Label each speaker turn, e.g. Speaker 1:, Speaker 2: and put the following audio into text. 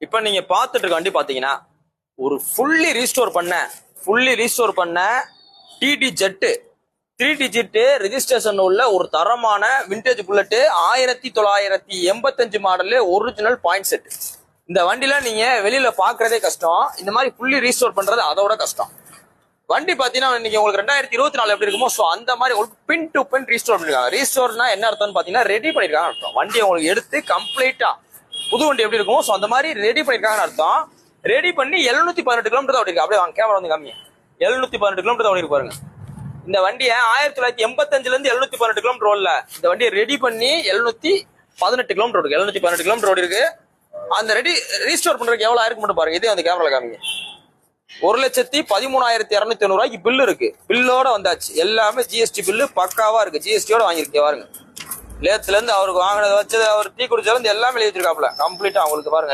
Speaker 1: இப்ப நீங்க பாத்துட்டு இருக்க வண்டி பாத்தீங்கன்னா ஒரு ஃபுல்லி ரீஸ்டோர் பண்ண டிடி ஜெட்டு 3 ஜெட்டு ரெஜிஸ்ட்ரேஷன் உள்ள ஒரு தரமான vintage bullet 1985 model original point set. இந்த வண்டில நீங்க வெளியில பாக்குறதே கஷ்டம், இந்த மாதிரி ஃபுல்லி ரீஸ்டோர் பண்றது அதோட கஷ்டம். வண்டி பாத்தீங்கன்னா இன்னைக்கு உங்களுக்கு 2024 எப்படி இருக்குமோ சோ அந்த மாதிரி உங்களுக்கு பின் டு பின் ரீஸ்டோர் பண்ணிருக்காங்க. ரீஸ்டோர்னா என்ன அர்த்தம்னு பாத்தீங்கன்னா ரெடி பண்ணிருக்காங்க அர்த்தம். வண்டி உங்களுக்கு எடுத்து கம்ப்ளீட்டா புது வண்டி எப்படி இருக்கும் சோ அந்த மாதிரி ரெடி பண்ணிருக்காங்கன்னு அர்த்தம். ரெடி பண்ணி 718 கிலோமீட்டர் தான் ஓடிருக்கு. அப்படியே வாங்க கேமரா வந்து காமிங்க. 718 கிலோமீட்டர் தான் ஓடிருக்கு பாருங்க. இந்த வண்டியை 1985 இருந்து 718 கிலோமீட்டர் ஓடல. இந்த வண்டியை ரெடி பண்ணி 718 கிலோமீட்டர் ஓடுக்கு. 718 கிலோமீட்டர் ஓடி இருக்கு. அந்த ரீஸ்டோர் பண்றதுக்கு எவ்வளவு ஆயிருக்கு மட்டும் பாருங்க. இதே வந்து கேமரா காமிங்க. 1,13,290 ரூபாய்க்கு பில்லு இருக்கு. பில்லோட வந்தாச்சு. எல்லாமே ஜிஎஸ்டி பில்லு பக்காவா இருக்கு. ஜிஎஸ்டியோட வாங்கிருக்கு பாருங்க. லேத்துல இருந்து அவருக்கு வாங்கினதை வச்சது அவர் டீ குடிச்சதுல இருந்து எல்லாமே எழுதி வச்சிருக்காப்ல கம்ப்ளீட்டா அவங்களுக்கு பாருங்க.